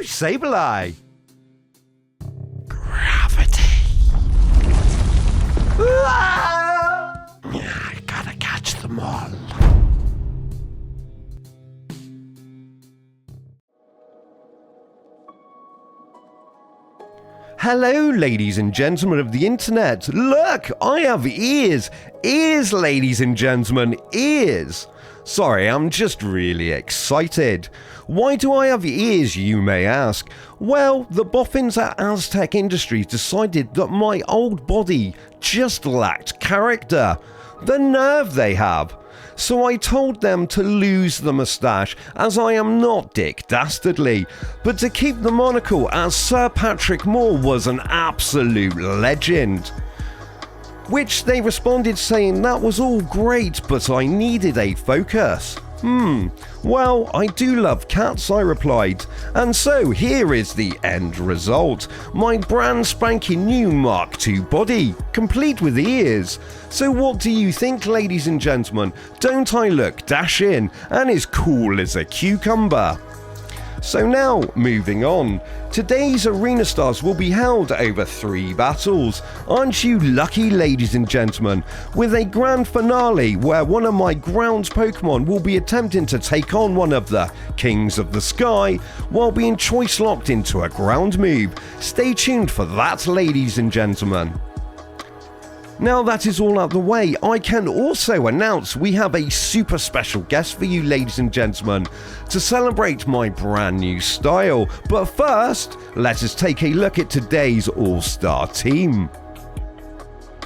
Woohoo, Sableye! Gravity. I gotta catch them all. Hello, ladies and gentlemen of the internet. Look, I have ears. Ears, ladies and gentlemen, ears. Sorry, I'm just really excited. Why do I have ears, you may ask? Well, the boffins at Aztec Industries decided that my old body just lacked character. The nerve they have. So I told them to lose the moustache, as I am not Dick Dastardly, but to keep the monocle, as Sir Patrick Moore was an absolute legend. Which they responded saying that was all great, but I needed a focus. Well, I do love cats, I replied. And so here is the end result. My brand spanking new Mark II body, complete with ears. So what do you think, ladies and gentlemen? Don't I look dashing and as cool as a cucumber? So now, moving on. Today's Arena Stars will be held over 3 battles. Aren't you lucky, ladies and gentlemen? With a grand finale where one of my ground Pokemon will be attempting to take on one of the Kings of the Sky while being choice locked into a ground move. Stay tuned for that, ladies and gentlemen. Now that is all out the way, I can also announce we have a super special guest for you, ladies and gentlemen, to celebrate my brand new style. But first, let us take a look at today's all-star team.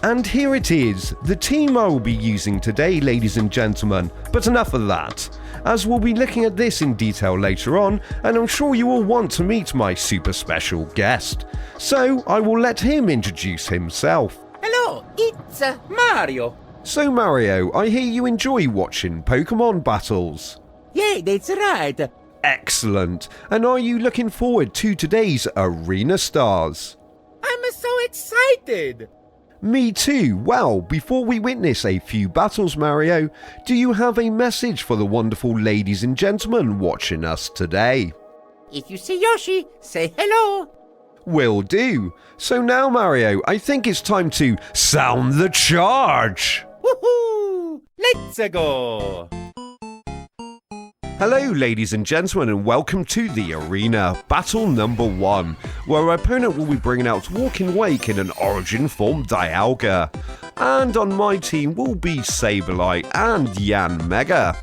And here it is, the team I will be using today, ladies and gentlemen. But enough of that, as we'll be looking at this in detail later on, and I'm sure you will want to meet my super special guest. So I will let him introduce himself. Hello, it's Mario. So Mario, I hear you enjoy watching Pokemon battles. Yeah, that's right. Excellent. And are you looking forward to today's Arena Stars? I'm so excited. Me too. Well, before we witness a few battles, Mario, do you have a message for the wonderful ladies and gentlemen watching us today? If you see Yoshi, say hello. Will do. So now, Mario, I think it's time to sound the charge. Woohoo! Let's go. Hello, ladies and gentlemen, and welcome to the Arena, Battle number 1, where our opponent will be bringing out Walking Wake in an Origin form Dialga. And on my team will be Sableye and Yanmega.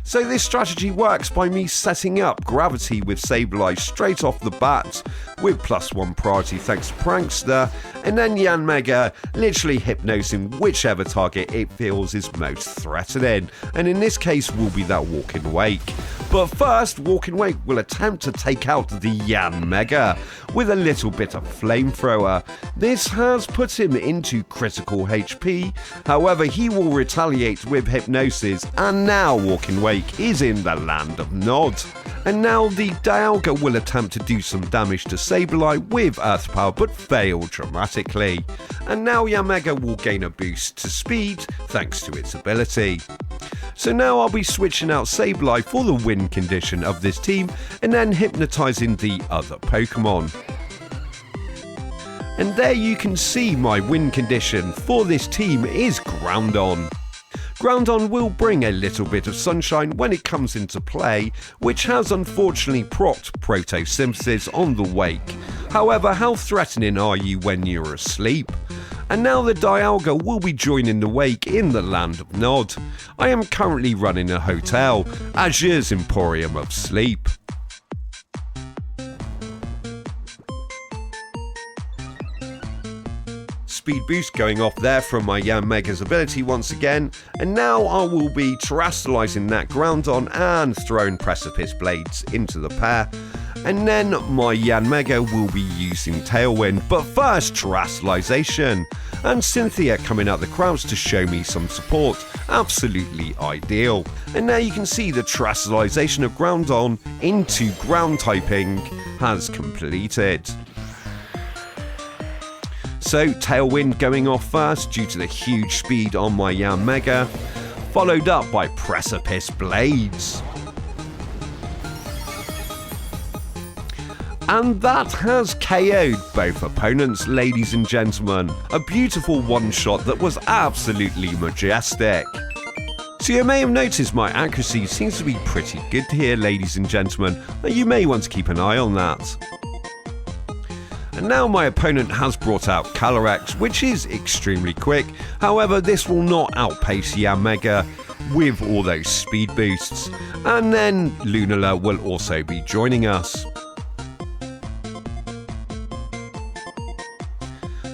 So this strategy works by me setting up Gravity with Sableye straight off the bat with +1 priority thanks to Prankster, and then Yanmega literally hypnosing whichever target it feels is most threatening, and in this case will be that Walking Wake. But first, Walking Wake will attempt to take out the Yanmega with a little bit of Flamethrower. This has put him into critical HP, however he will retaliate with Hypnosis, and now Walking Wake is in the land of Nod. And now the Dialga will attempt to do some damage to Sableye with Earth Power, but fail dramatically. And now Yanmega will gain a boost to speed thanks to its ability. So now I'll be switching out Sableye for the win condition of this team and then hypnotizing the other Pokemon. And there you can see my win condition for this team is Groundon. Groundon will bring a little bit of sunshine when it comes into play, which has unfortunately procced Photosynthesis on the Wake. However, how threatening are you when you're asleep? And now the Dialga will be joining the Wake in the land of Nod. I am currently running a hotel, Azure's Emporium of Sleep. Speed boost going off there from my Yanmega's ability once again, and now I will be terrestrializing that Groundon and throwing Precipice Blades into the pair, and then my Yanmega will be using Tailwind, but first terrestrialization, and Cynthia coming out the crowds to show me some support, absolutely ideal. And now you can see the terrestrialization of Groundon into ground typing has completed. So Tailwind going off first due to the huge speed on my Yanmega, followed up by Precipice Blades. And that has KO'd both opponents, ladies and gentlemen. A beautiful one-shot that was absolutely majestic. So you may have noticed my accuracy seems to be pretty good here, ladies and gentlemen, and you may want to keep an eye on that. And now my opponent has brought out Calyrex, which is extremely quick. However, this will not outpace Yanmega with all those speed boosts. And then Lunala will also be joining us.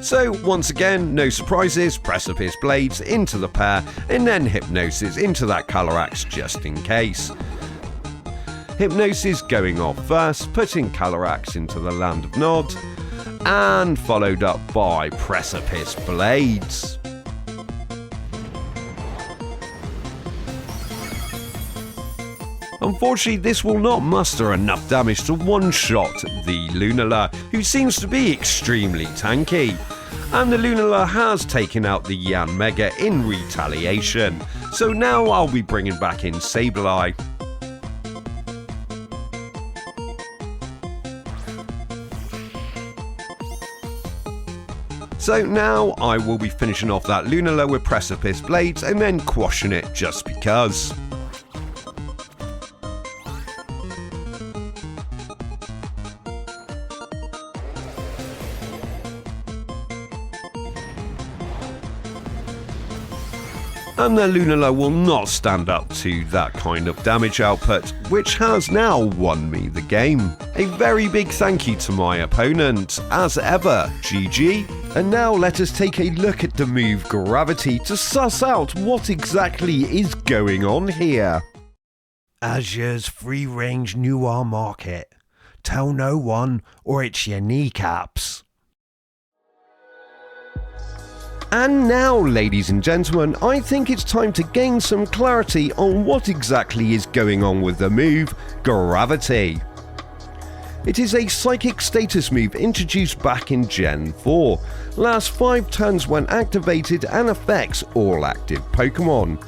So once again, no surprises, Precipice Blades into the pair, and then Hypnosis into that Calyrex just in case. Hypnosis going off first, putting Calyrex into the Land of Nod, and followed up by Precipice Blades. Unfortunately, this will not muster enough damage to one-shot the Lunala, who seems to be extremely tanky. And the Lunala has taken out the Yanmega in retaliation. So now I'll be bringing back in Sableye. So now I will be finishing off that Lunala with Precipice Blades and then quashing it just because. And the Lunala will not stand up to that kind of damage output, which has now won me the game. A very big thank you to my opponent, as ever, GG. And now let us take a look at the move Gravity to suss out what exactly is going on here. Azure's free-range noir market. Tell no one or it's your kneecaps. And now, ladies and gentlemen, I think it's time to gain some clarity on what exactly is going on with the move Gravity. It is a psychic status move introduced back in Gen 4, lasts 5 turns when activated and affects all active Pokemon.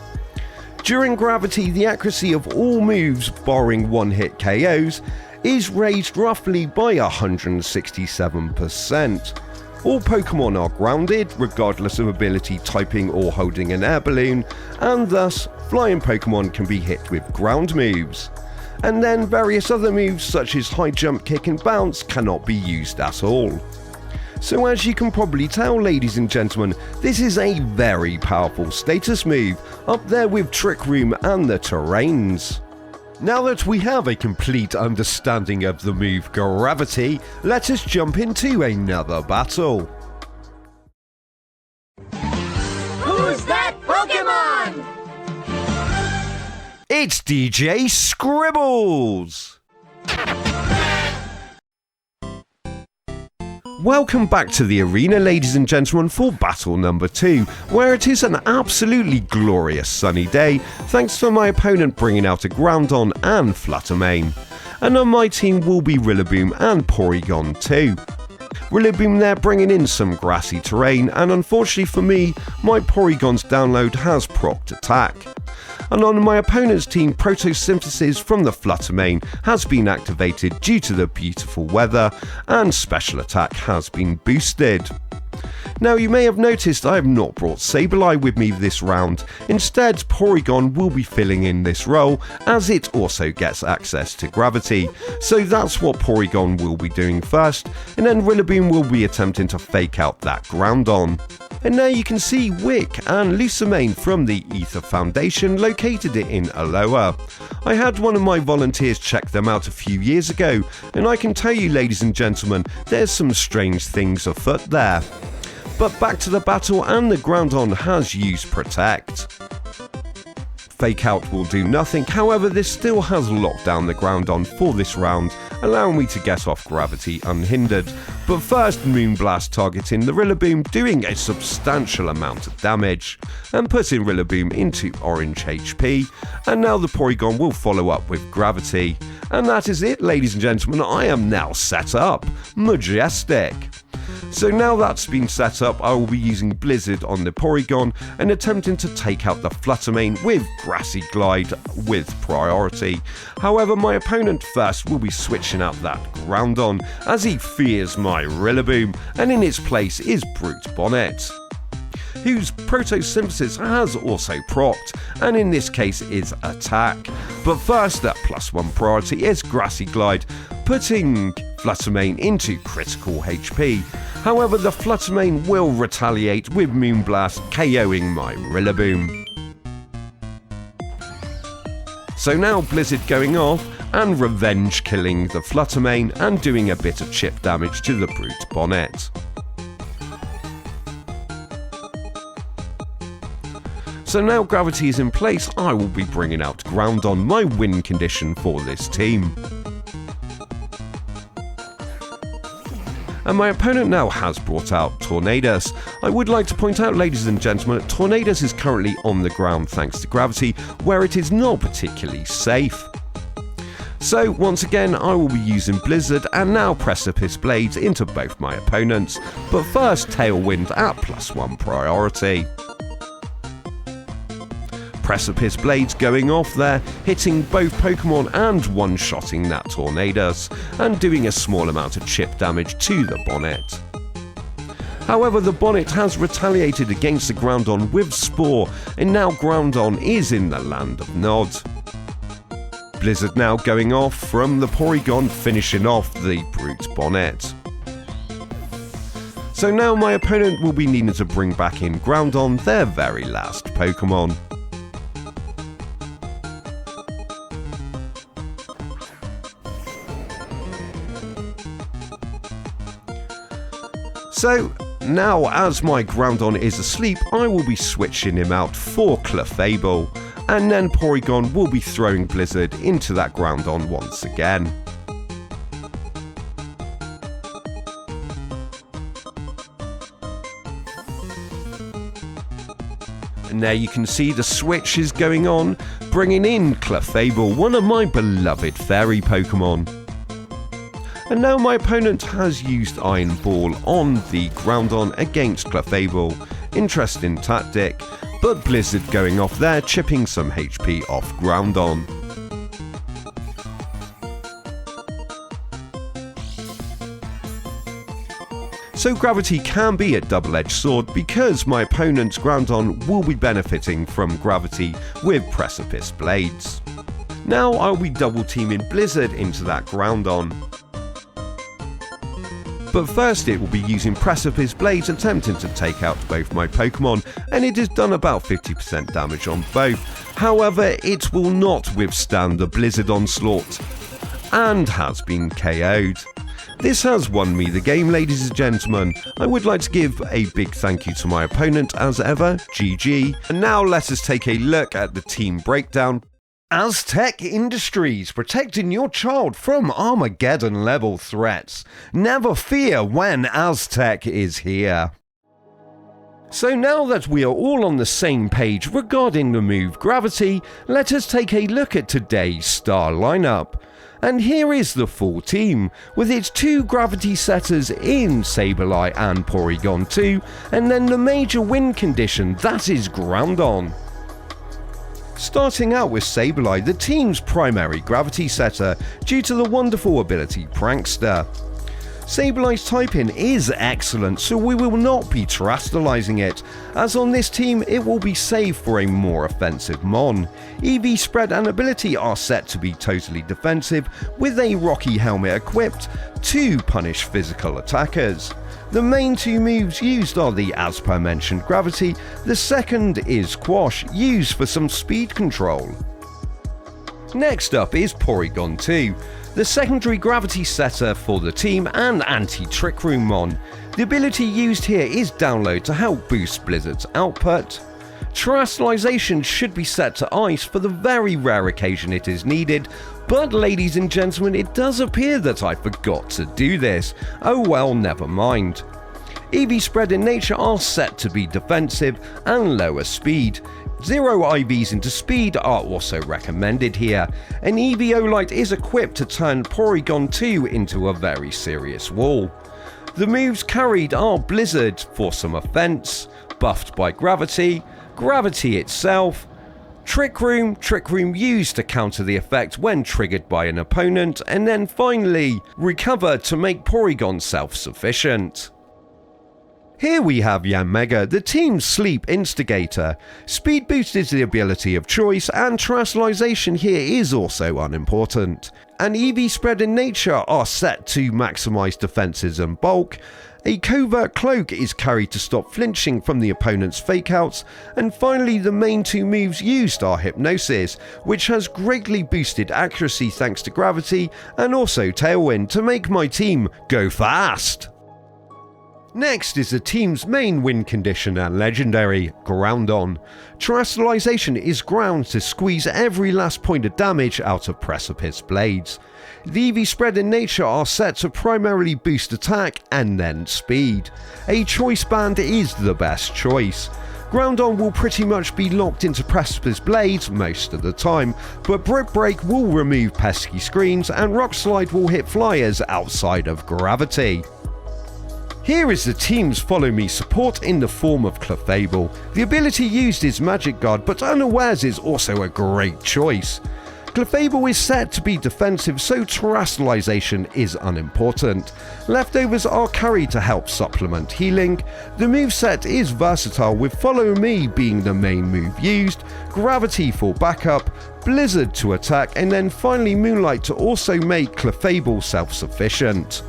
During Gravity, the accuracy of all moves, barring one-hit KOs, is raised roughly by 167%. All Pokemon are grounded, regardless of ability typing or holding an air balloon, and thus flying Pokemon can be hit with ground moves. And then various other moves such as high jump, kick and bounce cannot be used at all. So as you can probably tell, ladies and gentlemen, this is a very powerful status move, up there with Trick Room and the Terrains. Now that we have a complete understanding of the move Gravity, let us jump into another battle. Who's that Pokemon? It's DJ Scribbles! Welcome back to the arena, ladies and gentlemen, for battle number 2, where it is an absolutely glorious sunny day, thanks to my opponent bringing out a Groudon and Fluttermane. And on my team will be Rillaboom and Porygon too. Rillaboom there bringing in some grassy terrain, and unfortunately for me, my Porygon's download has procced attack. And on my opponent's team, Photosynthesis from the Fluttermane has been activated due to the beautiful weather, and special attack has been boosted. Now you may have noticed I have not brought Sableye with me this round. Instead, Porygon will be filling in this role as it also gets access to Gravity. So that's what Porygon will be doing first, and then Rillaboom will be attempting to fake out that Groudon. And now you can see Wick and Lucamane from the Ether Foundation located it in Aloha. I had one of my volunteers check them out a few years ago, and I can tell you, ladies and gentlemen, there's some strange things afoot there. But back to the battle, and the Groudon has used Protect. Fake Out will do nothing, however this still has locked down the Groudon for this round, allowing me to get off Gravity unhindered. But first, Moonblast targeting the Rillaboom, doing a substantial amount of damage, and putting Rillaboom into orange HP, and now the Porygon will follow up with Gravity. And that is it, ladies and gentlemen, I am now set up. Majestic. So now that's been set up, I will be using Blizzard on the Porygon and attempting to take out the Fluttermane with Grassy Glide with priority. However, my opponent first will be switching out that Groundon as he fears my Rillaboom, and in its place is Brute Bonnet, whose Photosynthesis has also procced, and in this case is Attack. But first, at +1 priority is Grassy Glide, putting Fluttermane into critical HP. However, the Fluttermane will retaliate with Moonblast, KOing my Rillaboom. So now Blizzard going off and revenge killing the Fluttermane and doing a bit of chip damage to the Brute Bonnet. So now Gravity is in place, I will be bringing out Groundon, my win condition for this team. And my opponent now has brought out Tornadus. I would like to point out, ladies and gentlemen, that Tornadus is currently on the ground thanks to Gravity, where it is not particularly safe. So once again, I will be using Blizzard and now Precipice Blades into both my opponents, but first Tailwind at +1 priority. Precipice Blades going off there, hitting both Pokemon and one-shotting that Tornadus, and doing a small amount of chip damage to the Bonnet. However, the Bonnet has retaliated against the Groundon with Spore, and now Groundon is in the land of Nod. Blizzard now going off from the Porygon, finishing off the Brute Bonnet. So now my opponent will be needing to bring back in Groundon, their very last Pokemon. So now, as my Groundon is asleep, I will be switching him out for Clefable, and then Porygon will be throwing Blizzard into that Groundon once again. And there you can see the switch is going on, bringing in Clefable, one of my beloved fairy Pokemon. And now my opponent has used Iron Ball on the Groundon against Clefable. Interesting tactic, but Blizzard going off there, chipping some HP off Groundon. So Gravity can be a double-edged sword because my opponent's Groundon will be benefiting from Gravity with Precipice Blades. Now I'll be double teaming Blizzard into that Groundon. But first it will be using Precipice Blades attempting to take out both my Pokemon, and it has done about 50% damage on both. However, it will not withstand the Blizzard onslaught and has been KO'd. This has won me the game, ladies and gentlemen. I would like to give a big thank you to my opponent as ever, GG. And now let us take a look at the team breakdown. Aztec Industries, protecting your child from Armageddon level threats. Never fear when Aztec is here. So now that we are all on the same page regarding the move Gravity, let us take a look at today's star lineup. And here is the full team, with its 2 Gravity setters in Sableye and Porygon 2, and then the major win condition, that is Groundon. Starting out with Sableye, the team's primary Gravity setter, due to the wonderful ability Prankster. Sableye's typing is excellent, so we will not be terastallizing it, as on this team it will be saved for a more offensive Mon. EV Spread and ability are set to be totally defensive, with a Rocky Helmet equipped to punish physical attackers. The main 2 moves used are the as per mentioned Gravity, the second is Quash, used for some speed control. Next up is Porygon 2, the secondary Gravity setter for the team and anti-Trick Room Mon. The ability used here is Download to help boost Blizzard's output. Terastallization should be set to Ice for the very rare occasion it is needed, but ladies and gentlemen, it does appear that I forgot to do this. Oh well, never mind. EV Spread and Nature are set to be defensive and lower speed. 0 IVs into speed are also recommended here. An EVO Light is equipped to turn Porygon 2 into a very serious wall. The moves carried are Blizzard for some offense, buffed by Gravity, Gravity itself, Trick Room used to counter the effect when triggered by an opponent, and then finally, Recover to make Porygon self-sufficient. Here we have Yanmega, the team's sleep instigator. Speed boost is the ability of choice, and terrestrialization here is also unimportant. An EV spread and nature are set to maximize defenses and bulk. A covert cloak is carried to stop flinching from the opponent's fakeouts, and finally the main two moves used are Hypnosis, which has greatly boosted accuracy thanks to Gravity, and also Tailwind to make my team go fast. Next is the team's main win condition and legendary, Groundon. Terrestrialization is ground to squeeze every last point of damage out of Precipice Blades. The EV spread and nature are set to primarily boost attack and then speed. A choice band is the best choice. Groundon will pretty much be locked into Precipice Blades most of the time, but Brick Break will remove pesky screens and Rock Slide will hit flyers outside of Gravity. Here is the team's Follow Me support in the form of Clefable. The ability used is Magic Guard, but Unawares is also a great choice. Clefable is set to be defensive, so terrestrialization is unimportant. Leftovers are carried to help supplement healing. The moveset is versatile, with Follow Me being the main move used, Gravity for backup, Blizzard to attack, and then finally Moonlight to also make Clefable self-sufficient.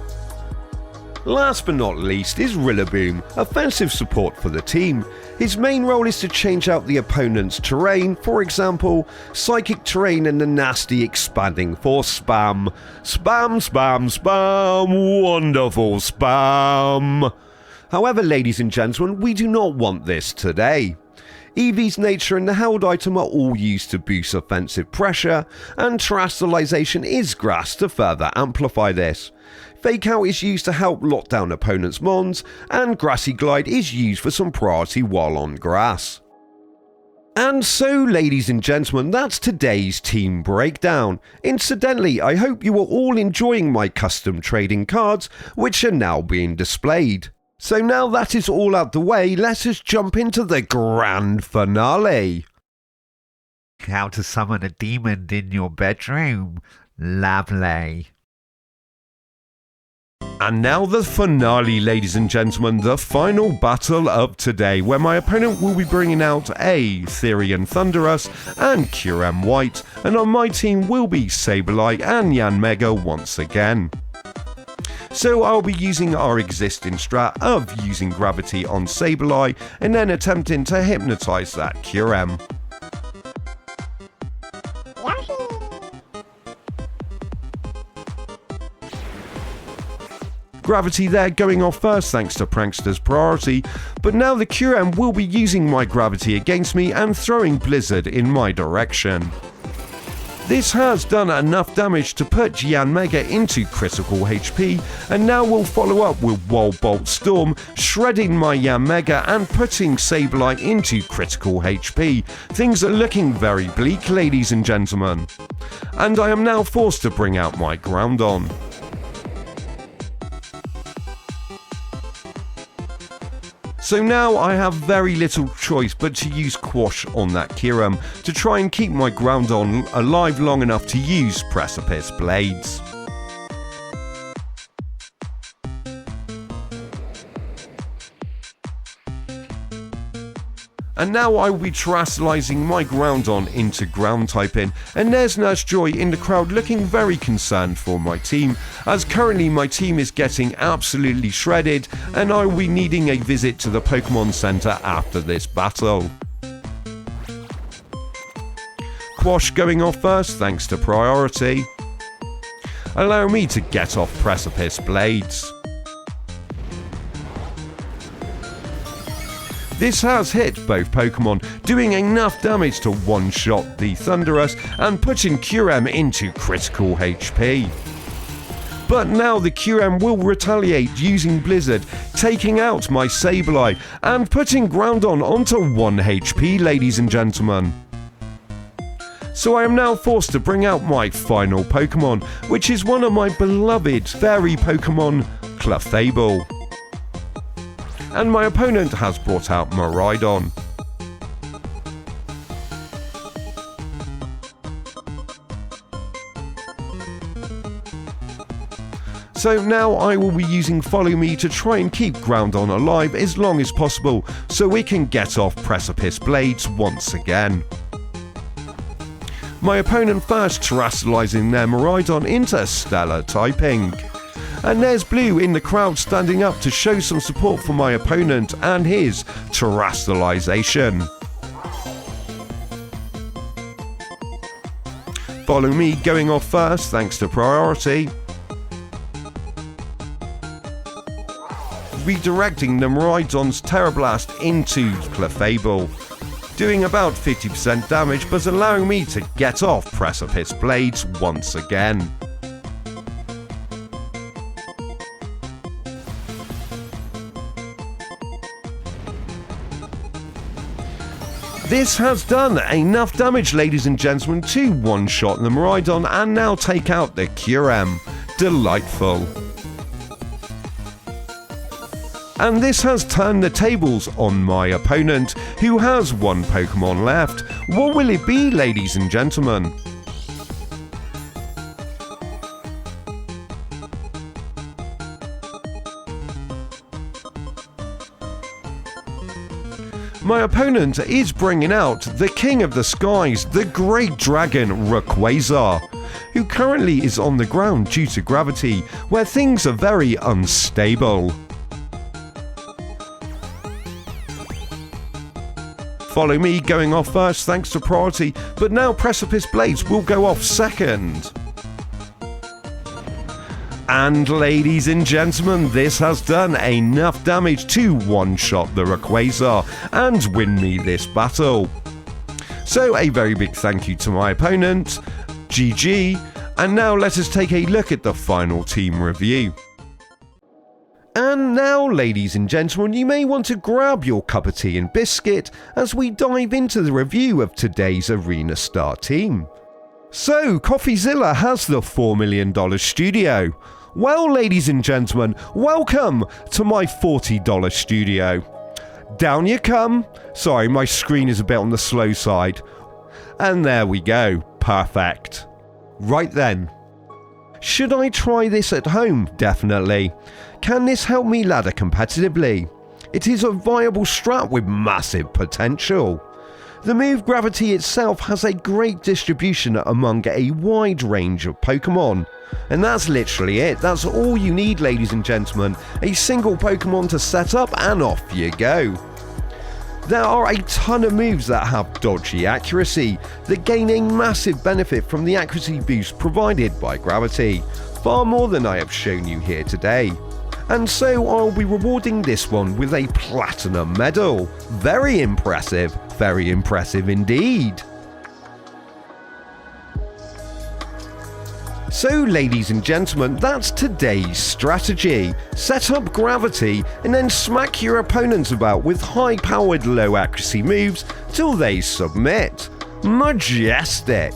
Last but not least is Rillaboom, offensive support for the team. His main role is to change out the opponent's terrain, for example, Psychic Terrain and the nasty Expanding Force spam. Spam, spam, spam, wonderful spam. However, ladies and gentlemen, we do not want this today. Eevee's nature and the held item are all used to boost offensive pressure, and terrestrialization is grass to further amplify this. Fake Out is used to help lock down opponents' mons, and Grassy Glide is used for some priority while on grass. And so, ladies and gentlemen, that's today's team breakdown. Incidentally, I hope you are all enjoying my custom trading cards, which are now being displayed. So now that is all out the way, let us jump into the grand finale. How to summon a demon in your bedroom. Lovely. And now the finale, ladies and gentlemen, the final battle of today, where my opponent will be bringing out a Therian Thunderous and Kyurem White, and on my team will be Sableye and Yanmega once again. So I'll be using our existing strat of using Gravity on Sableye and then attempting to hypnotize that Kyurem. Gravity there going off first thanks to Prankster's priority, but now the Kyurem will be using my Gravity against me and throwing Blizzard in my direction. This has done enough damage to put Yanmega into critical HP, and now we'll follow up with Wild Bolt Storm, shredding my Yanmega and putting Sableye into critical HP. Things are looking very bleak, ladies and gentlemen. And I am now forced to bring out my Groundon. So now I have very little choice but to use Quash on that Kyurem to try and keep my Groundon alive long enough to use Precipice Blades. And now I will be terrestrializing my Groundon into ground typing, and there's Nurse Joy in the crowd looking very concerned for my team, as currently my team is getting absolutely shredded and I will be needing a visit to the Pokemon Center after this battle. Quash going off first thanks to priority. Allow me to get off Precipice Blades. This has hit both Pokemon, doing enough damage to one-shot the Thunderous and putting Kyurem into critical HP. But now the Kyurem will retaliate using Blizzard, taking out my Sableye and putting Groundon onto 1 HP, ladies and gentlemen. So I am now forced to bring out my final Pokemon, which is one of my beloved fairy Pokemon, Clefable. and my opponent has brought out Miraidon. So now I will be using Follow Me to try and keep Groudon alive as long as possible so we can get off Precipice Blades once again. My opponent first terrestrializing their Miraidon into Stellar typing. And there's Blue in the crowd standing up to show some support for my opponent and his terrestrialization. Follow Me going off first thanks to priority. Redirecting the Miraidon's Terra Blast into Clefable, doing about 50% damage but allowing me to get off Precipice Blades once again. This has done enough damage, ladies and gentlemen, to one-shot the Miraidon and now take out the Kyurem. Delightful. And this has turned the tables on my opponent, who has one Pokemon left. What will it be, ladies and gentlemen? My opponent is bringing out the King of the Skies, the Great Dragon Rayquaza, who currently is on the ground due to gravity, where things are very unstable. Follow Me going off first thanks to priority, but now Precipice Blades will go off second. And ladies and gentlemen, this has done enough damage to one-shot the Rayquaza and win me this battle. So a very big thank you to my opponent, GG, and now let us take a look at the final team review. And now, ladies and gentlemen, you may want to grab your cup of tea and biscuit as we dive into the review of today's Arena Star team. So, CoffeeZilla has the $4 million studio. Well, ladies and gentlemen, welcome to my $40 studio. Down you come. Sorry, my screen is a bit on the slow side. And there we go. Perfect. Right then. Should I try this at home? Definitely. Can this help me ladder competitively? It is a viable strat with massive potential. The move Gravity itself has a great distribution among a wide range of Pokemon. And that's literally it. That's all you need, ladies and gentlemen. A single Pokemon to set up and off you go. There are a ton of moves that have dodgy accuracy that gain a massive benefit from the accuracy boost provided by Gravity, far more than I have shown you here today. And so I'll be rewarding this one with a platinum medal. Very impressive indeed. So ladies and gentlemen, that's today's strategy. Set up Gravity and then smack your opponents about with high-powered low-accuracy moves till they submit. Majestic!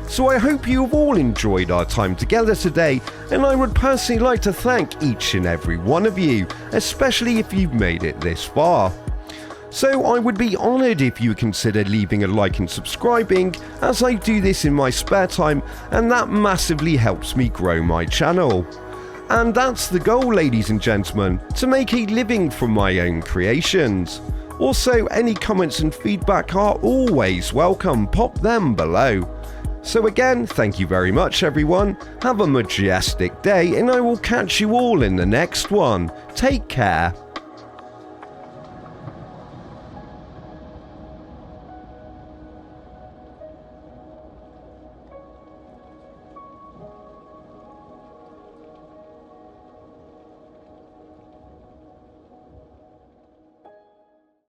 So I hope you have all enjoyed our time together today, and I would personally like to thank each and every one of you, especially if you've made it this far. So I would be honoured if you consider leaving a like and subscribing, as I do this in my spare time and that massively helps me grow my channel. And that's the goal, ladies and gentlemen, to make a living from my own creations. Also, any comments and feedback are always welcome, pop them below. So again, thank you very much everyone, have a majestic day and I will catch you all in the next one. Take care.